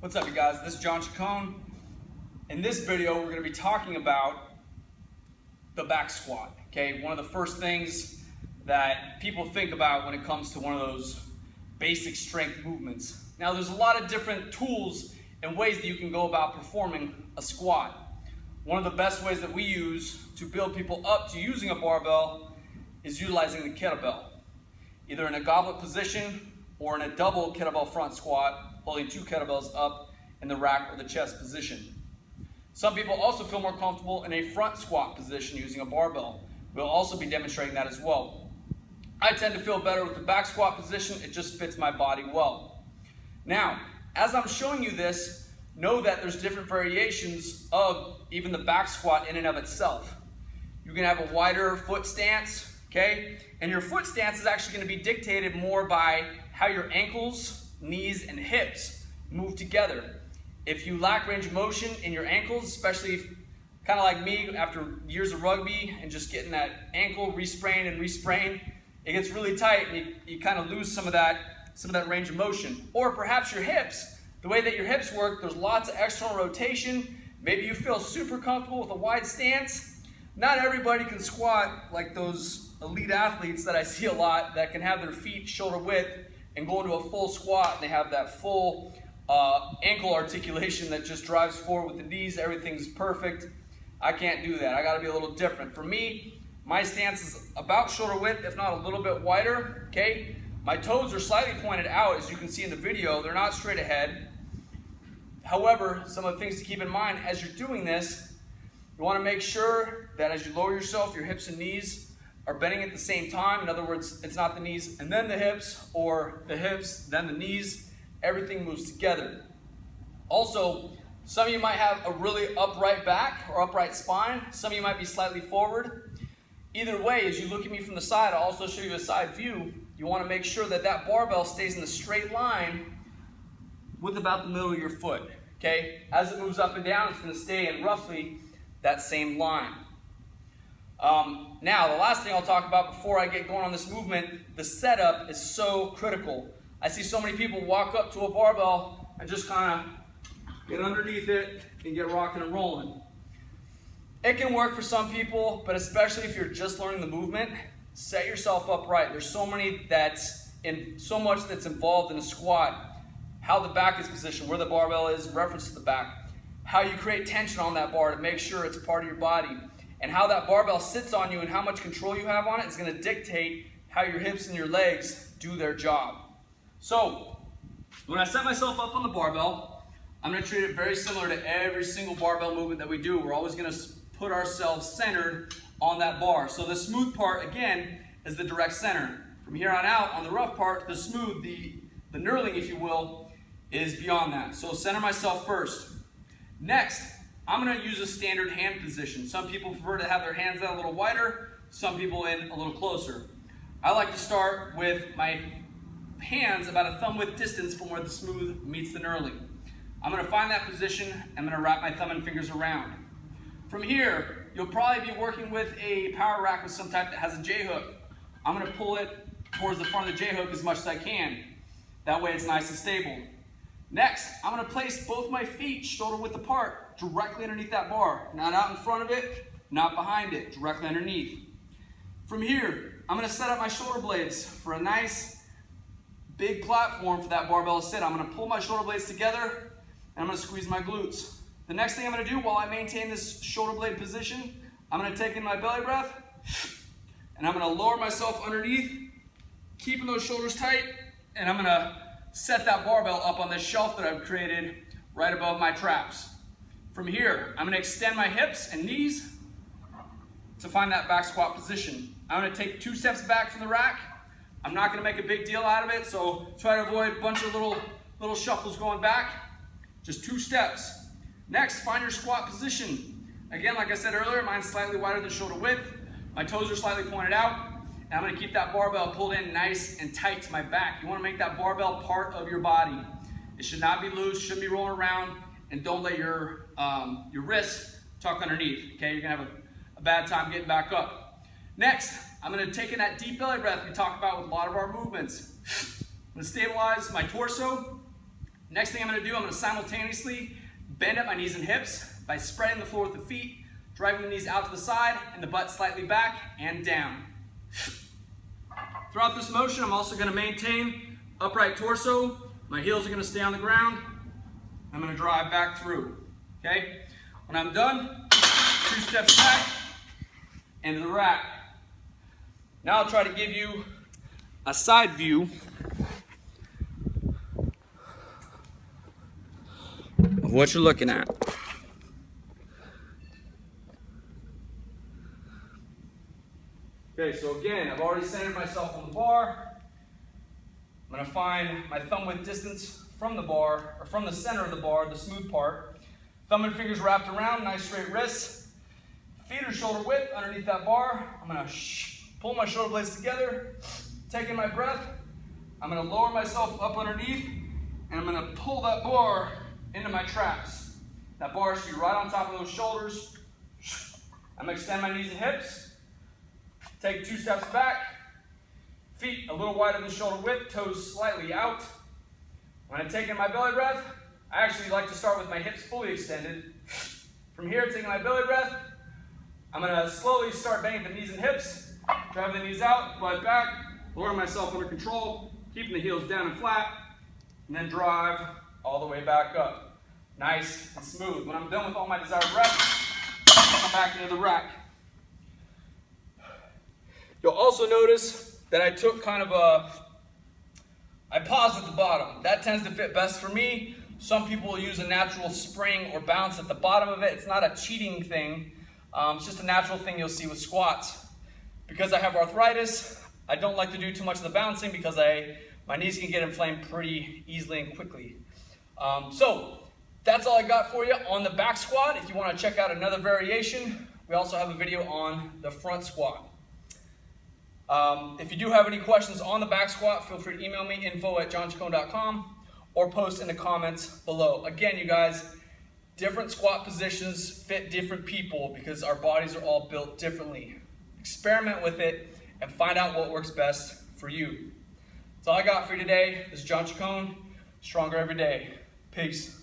What's up, you guys? This is John Chacon. In this video, we're going to be talking about the back squat. Okay, one of the first things that people think about when it comes to one of those basic strength movements. Now, there's a lot of different tools and ways that you can go about performing a squat. One of the best ways that we use to build people up to using a barbell is utilizing the kettlebell, either in a goblet position or in a double kettlebell front squat, holding two kettlebells up in the rack or the chest position. Some people also feel more comfortable in a front squat position using a barbell. We'll also be demonstrating that as well. I tend to feel better with the back squat position. It just fits my body well. Now, as I'm showing you this, know that there's different variations of even the back squat in and of itself. You can have a wider foot stance, okay? And your foot stance is actually going to be dictated more by how your ankles, knees, and hips move together. If you lack range of motion in your ankles, especially kind of like me after years of rugby and just getting that ankle re-sprained and re-sprained, it gets really tight and you kind of lose some of that range of motion. Or perhaps your hips, the way that your hips work, there's lots of external rotation. Maybe you feel super comfortable with a wide stance. Not everybody can squat like those elite athletes that I see a lot that can have their feet shoulder width and go into a full squat and they have that full ankle articulation that just drives forward with the knees. Everything's perfect. I can't do that. I got to be a little different. For me, my stance is about shoulder width, if not a little bit wider. Okay, my toes are slightly pointed out, as you can see in the video. They're not straight ahead. However, some of the things to keep in mind as you're doing this, you want to make sure that as you lower yourself, your hips and knees are bending at the same time. In other words, it's not the knees and then the hips, or the hips, then the knees. Everything moves together. Also, some of you might have a really upright back or upright spine. Some of you might be slightly forward. Either way, as you look at me from the side, I'll also show you a side view. You want to make sure that that barbell stays in the straight line with about the middle of your foot. Okay? As it moves up and down, it's going to stay in roughly that same line. Now, the last thing I'll talk about before I get going on this movement, the setup is so critical. I see so many people walk up to a barbell and just kind of get underneath it and get rocking and rolling. It can work for some people, but especially if you're just learning the movement, set yourself up right. There's so much that's involved in a squat. How the back is positioned, where the barbell is, reference to the back. How you create tension on that bar to make sure it's part of your body. And how that barbell sits on you and how much control you have on it is going to dictate how your hips and your legs do their job. So, when I set myself up on the barbell, I'm going to treat it very similar to every single barbell movement that we do. We're always going to put ourselves centered on that bar. So the smooth part, again, is the direct center. From here on out, on the rough part, the smooth, the knurling, if you will, is beyond that. So center myself first. Next, I'm going to use a standard hand position. Some people prefer to have their hands out a little wider, some people in a little closer. I like to start with my hands about a thumb width distance from where the smooth meets the knurling. I'm going to find that position. I'm going to wrap my thumb and fingers around. From here, you'll probably be working with a power rack with some type that has a J-hook. I'm going to pull it towards the front of the J-hook as much as I can. That way it's nice and stable. Next, I'm going to place both my feet shoulder width apart, directly underneath that bar. Not out in front of it, not behind it, directly underneath. From here, I'm going to set up my shoulder blades for a nice big platform for that barbell to sit. I'm going to pull my shoulder blades together and I'm going to squeeze my glutes. The next thing I'm going to do while I maintain this shoulder blade position, I'm going to take in my belly breath and I'm going to lower myself underneath, keeping those shoulders tight, and I'm going to set that barbell up on this shelf that I've created right above my traps. From here, I'm going to extend my hips and knees to find that back squat position. I'm going to take 2 steps back from the rack. I'm not going to make a big deal out of it, so try to avoid a bunch of little shuffles going back. Just 2 steps. Next, find your squat position. Again, like I said earlier, mine's slightly wider than shoulder width. My toes are slightly pointed out. And I'm going to keep that barbell pulled in nice and tight to my back. You want to make that barbell part of your body. It should not be loose, shouldn't be rolling around, and don't let your wrists tuck underneath. Okay, you're going to have a bad time getting back up. Next, I'm going to take in that deep belly breath we talk about with a lot of our movements. I'm going to stabilize my torso. Next thing I'm going to do, I'm going to simultaneously bend at my knees and hips by spreading the floor with the feet, driving the knees out to the side and the butt slightly back and down. Throughout this motion, I'm also going to maintain upright torso. My heels are going to stay on the ground. I'm going to drive back through. Okay? When I'm done, 2 steps back into the rack. Now I'll try to give you a side view of what you're looking at. Okay, so again, I've already centered myself on the bar. I'm going to find my thumb width distance from the bar, or from the center of the bar, the smooth part. Thumb and fingers wrapped around, nice straight wrists. Feet are shoulder width underneath that bar. I'm going to pull my shoulder blades together, take in my breath. I'm going to lower myself up underneath, and I'm going to pull that bar into my traps. That bar should be right on top of those shoulders. I'm going to extend my knees and hips. Take 2 steps back. Feet a little wider than shoulder width, toes slightly out. When I take in my belly breath, I actually like to start with my hips fully extended. From here, taking my belly breath, I'm going to slowly start banging the knees and hips, driving the knees out, butt back, lowering myself under control, keeping the heels down and flat, and then drive all the way back up. Nice and smooth. When I'm done with all my desired reps, I'll come back into the rack. You'll also notice that I took I paused at the bottom. That tends to fit best for me. Some people will use a natural spring or bounce at the bottom of it. It's not a cheating thing. It's just a natural thing you'll see with squats. Because I have arthritis, I don't like to do too much of the bouncing because my knees can get inflamed pretty easily and quickly. So that's all I got for you on the back squat. If you want to check out another variation, we also have a video on the front squat. If you do have any questions on the back squat, feel free to email me, info@johnchacon.com, or post in the comments below. Again, you guys, different squat positions fit different people because our bodies are all built differently. Experiment with it and find out what works best for you. That's all I got for you today. This is John Chacon, stronger every day. Peace.